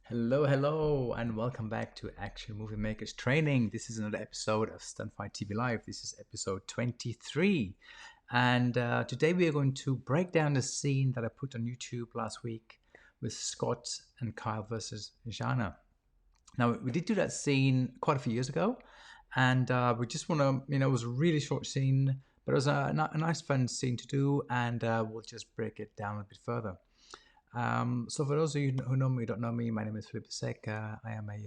Hello, hello, and welcome back to Action Movie Makers Training. This is another episode of Stunt Fight TV Live. This is episode 23. And today we are going to break down the scene that I put on YouTube last week with Scott and Kyle versus ZHANNA. Now, we did do that scene quite a few years ago, and we just want to, it was a really short scene, but it was a nice, fun scene to do, and we'll just break it down a bit further. So for those of you who know me, don't know me, my name is Philippe Deseck. I am a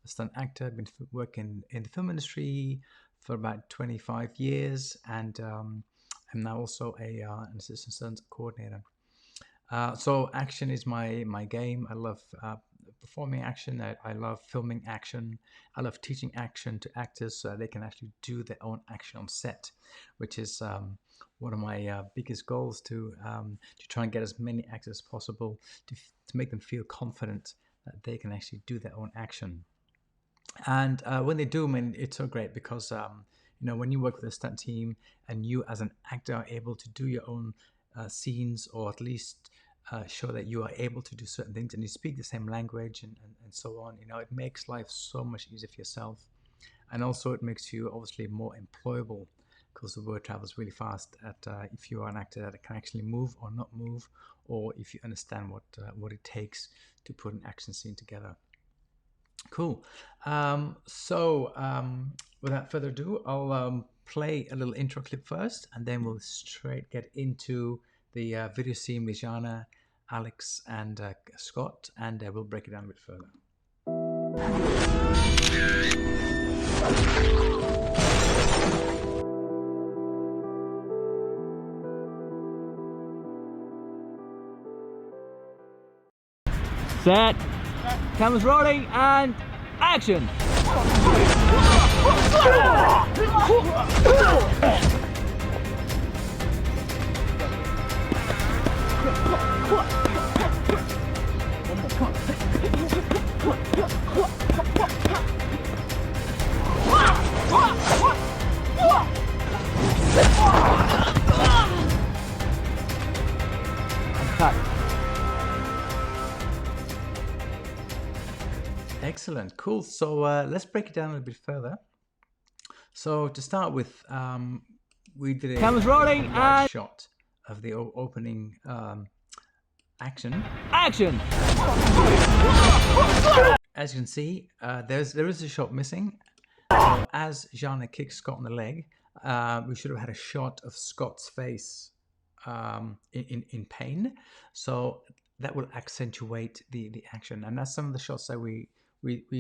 stunt actor. I've been working in the film industry for about 25 years, and I'm now also an assistant stunt coordinator. So action is my game. I love performing action. I love filming action. I love teaching action to actors so that they can actually do their own action on set, which is one of my biggest goals to try and get as many actors as possible to make them feel confident that they can actually do their own action. And when they do, it's so great because when you work with a stunt team and you as an actor are able to do your own scenes, or at least show that you are able to do certain things and you speak the same language and so on, it makes life so much easier for yourself. And also it makes you obviously more employable, because the word travels really fast if you are an actor that can actually move or not move, or if you understand what it takes to put an action scene together. Cool. Without further ado, I'll play a little intro clip first, and then we'll straight get into the video scene with ZHANNA, Alex, and Scott, and we'll break it down a bit further. Set, cameras rolling, and action! Excellent, cool. So let's break it down a little bit further. So to start with, we did a cameras rolling, wide and shot of the opening action. Action! As you can see, there is a shot missing. So as ZHANNA kicks Scott on the leg, we should have had a shot of Scott's face in pain. So that will accentuate the action, and that's some of the shots that we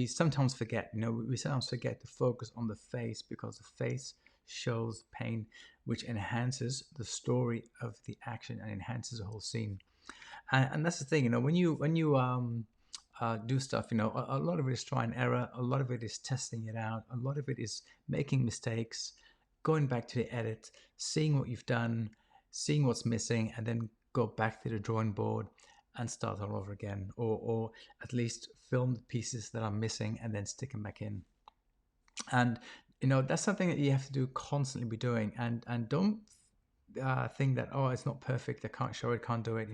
sometimes forget. We sometimes forget to focus on the face, because the face shows pain, which enhances the story of the action and enhances the whole scene. And that's the thing, when you do stuff, a lot of it is try and error, a lot of it is testing it out, a lot of it is making mistakes, going back to the edit, seeing what you've done, seeing what's missing, and then go back to the drawing board and start all over again, or at least film the pieces that are missing and then stick them back in. And that's something that you have to do, constantly be doing, and don't think that, oh, it's not perfect, I can't show it, can't do it.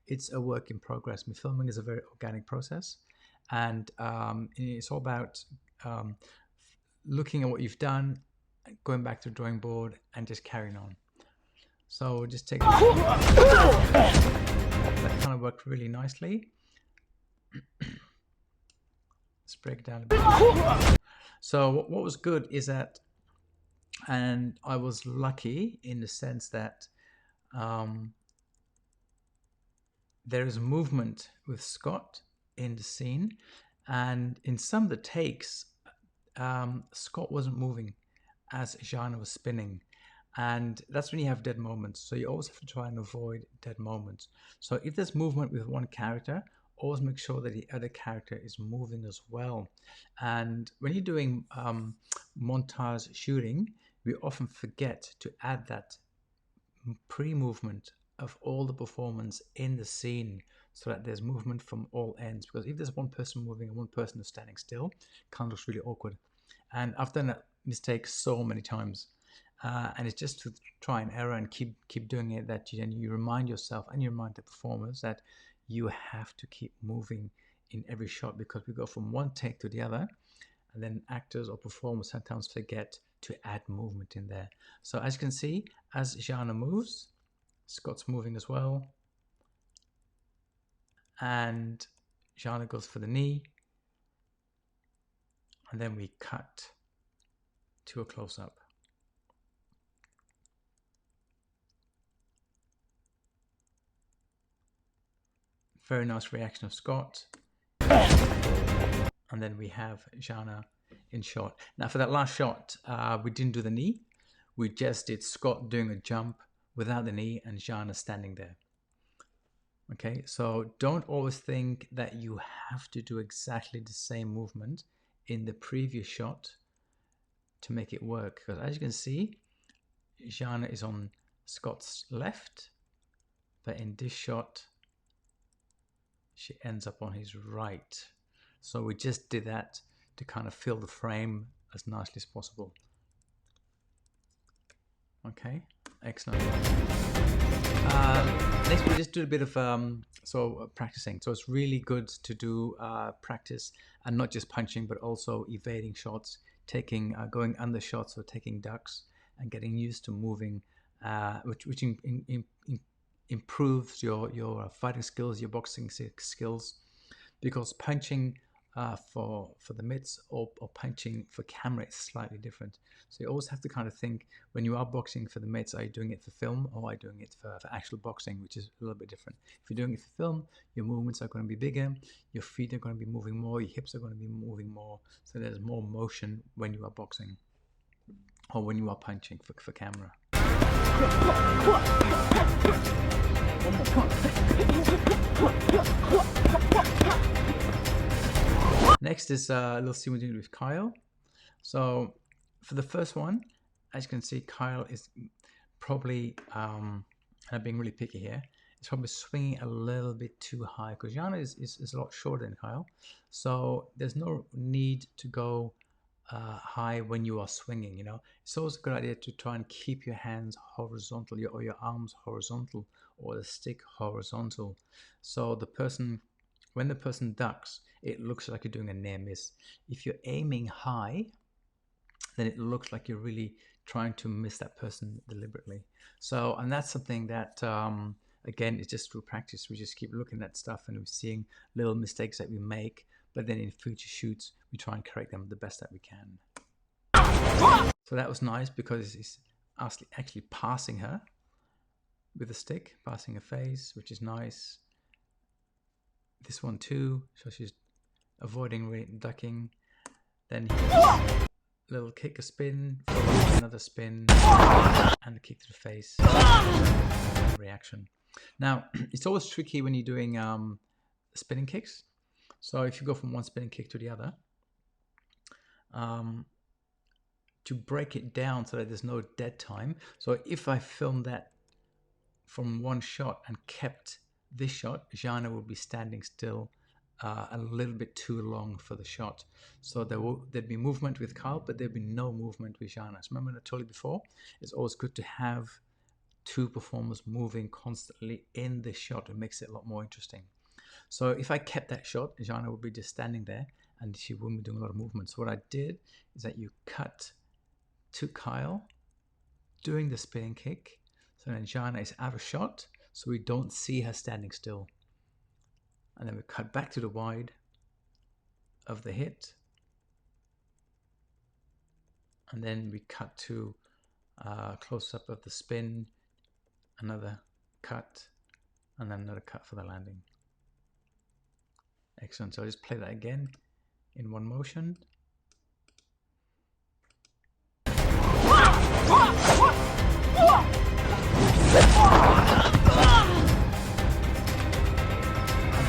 It's a work in progress. Filming is a very organic process, and it's all about looking at what you've done, going back to the drawing board, and just carrying on. So just take that kind of worked really nicely. Let's break it down a bit. So what was good is that, and I was lucky in the sense that there is movement with Scott in the scene, and in some of the takes, Scott wasn't moving as ZHANNA was spinning. And that's when you have dead moments. So you always have to try and avoid dead moments. So if there's movement with one character, always make sure that the other character is moving as well. And when you're doing montage shooting, we often forget to add that pre-movement of all the performance in the scene, so that there's movement from all ends. Because if there's one person moving and one person is standing still, it kind of looks really awkward. And I've done that mistake so many times. And it's just to try and error and keep doing it, that you remind yourself and you remind the performers that you have to keep moving in every shot because we go from one take to the other, and then actors or performers sometimes forget to add movement in there. So as you can see, as ZHANNA moves, Scott's moving as well, and ZHANNA goes for the knee, and then we cut to a close-up. Very nice reaction of Scott. And then we have ZHANNA in shot. Now for that last shot, we didn't do the knee. We just did Scott doing a jump without the knee and ZHANNA standing there. Okay, so don't always think that you have to do exactly the same movement in the previous shot to make it work. Because as you can see, ZHANNA is on Scott's left, but in this shot, she ends up on his right. So we just did that to kind of fill the frame as nicely as possible. Okay, excellent. Next we just do a bit of practicing. So it's really good to do practice, and not just punching, but also evading shots, taking going under shots or taking ducks, and getting used to moving, which improves your fighting skills, your boxing skills, because punching for the mitts or punching for camera is slightly different. So you always have to kind of think, when you are boxing for the mitts, are you doing it for film or are you doing it for actual boxing, which is a little bit different. If you're doing it for film, your movements are going to be bigger, your feet are going to be moving more, your hips are going to be moving more, so there's more motion when you are boxing or when you are punching for camera. Next is a little scene we're doing with Kyle. So for the first one, as you can see, Kyle is probably, and I'm being really picky here, it's probably swinging a little bit too high because ZHANNA is a lot shorter than Kyle. So there's no need to go high when you are swinging, you know. It's always a good idea to try and keep your hands horizontal, or your arms horizontal, or the stick horizontal. So when the person ducks, it looks like you're doing a near miss. If you're aiming high, then it looks like you're really trying to miss that person deliberately. So, and that's something that, again, it's just through practice. We just keep looking at stuff and we're seeing little mistakes that we make, but then in future shoots, we try and correct them the best that we can. So that was nice because it's actually passing her with a stick, passing her face, which is nice. This one too, so she's avoiding ducking. Then little kick, a spin, another spin, and a kick to the face. Reaction. Now, it's always tricky when you're doing spinning kicks. So if you go from one spinning kick to the other, to break it down so that there's no dead time. So if I filmed that from one shot and kept this shot, ZHANNA will be standing still a little bit too long for the shot. So there'd be movement with Kyle, but there'd be no movement with ZHANNA. So remember I told you before, it's always good to have two performers moving constantly in the shot. It makes it a lot more interesting. So if I kept that shot, ZHANNA would be just standing there and she wouldn't be doing a lot of movement. So what I did is that you cut to Kyle doing the spinning kick. So then ZHANNA is out of shot, so we don't see her standing still. And then we cut back to the wide of the hit. And then we cut to close-up of the spin, another cut, and then another cut for the landing. Excellent. So I'll just play that again in one motion.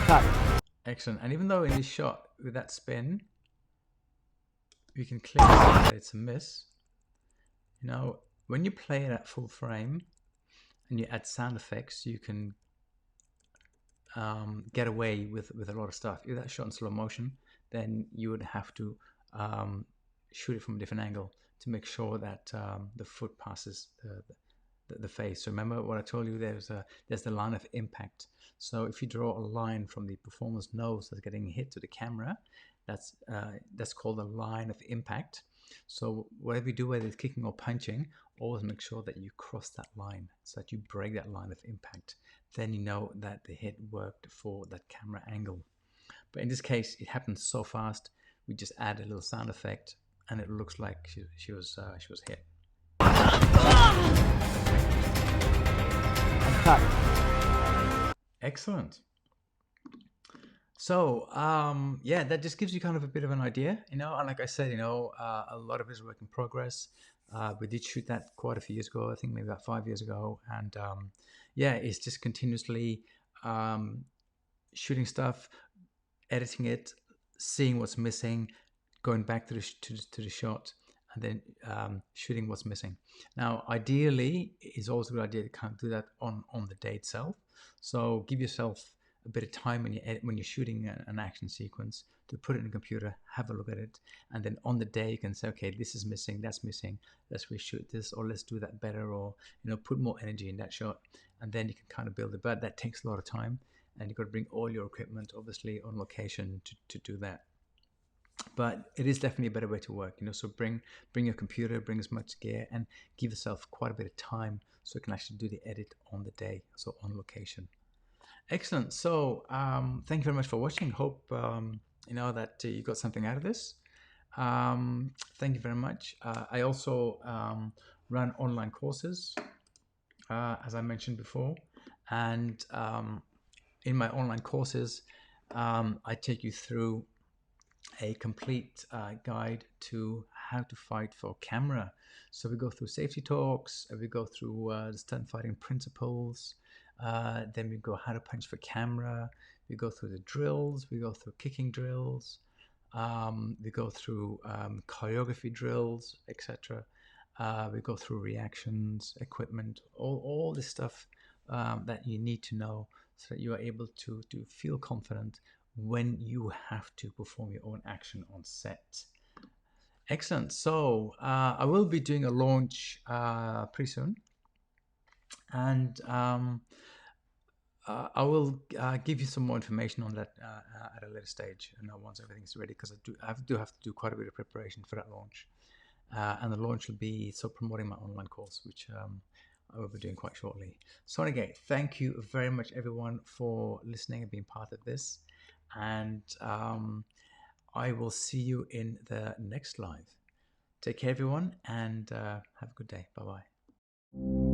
Cut. Excellent. And even though in this shot with that spin, we can clearly see that it's a miss. You know, when you play it at full frame and you add sound effects, you can get away with a lot of stuff. If that shot in slow motion, then you would have to shoot it from a different angle to make sure that the foot passes the face. So remember what I told you, there's the line of impact. So if you draw a line from the performer's nose that's getting hit to the camera, that's called a line of impact. So whatever you do, whether it's kicking or punching, always make sure that you cross that line so that you break that line of impact. Then you know that the hit worked for that camera angle. But in this case, it happened so fast. We just add a little sound effect, and it looks like she was hit. Excellent. So yeah, that just gives you kind of a bit of an idea, and like I said, a lot of it is work in progress. We did shoot that quite a few years ago, I think maybe about 5 years ago, and yeah, it's just continuously shooting stuff, editing it, seeing what's missing, going back to the shot, and then shooting what's missing. Now, ideally, it's always a good idea to kind of do that on the day itself. So give yourself a bit of time when you're shooting an action sequence to put it in the computer, have a look at it, and then on the day you can say, okay, this is missing, that's missing, let's reshoot this, or let's do that better, or put more energy in that shot, and then you can kind of build it. But that takes a lot of time, and you've got to bring all your equipment, obviously, on location to do that. But it is definitely a better way to work, so bring your computer, bring as much gear, and give yourself quite a bit of time so you can actually do the edit on the day, so on location. Excellent. So thank you very much for watching. Hope that you got something out of this. Thank you very much. I also run online courses, as I mentioned before, and in my online courses, I take you through a complete guide to how to fight for camera. So we go through safety talks, we go through the stunt fighting principles, then we go how to punch for camera, we go through the drills, we go through kicking drills, we go through choreography drills, etc. We go through reactions, equipment, all this stuff that you need to know so that you are able to feel confident when you have to perform your own action on set. Excellent. So I will be doing a launch pretty soon, and I will give you some more information on that at a later stage, once everything's ready, because I do have to do quite a bit of preparation for that launch. And the launch will be promoting my online course, which I will be doing quite shortly. So again, thank you very much, everyone, for listening and being part of this. And I will see you in the next live. Take care, everyone, and have a good day. Bye-bye.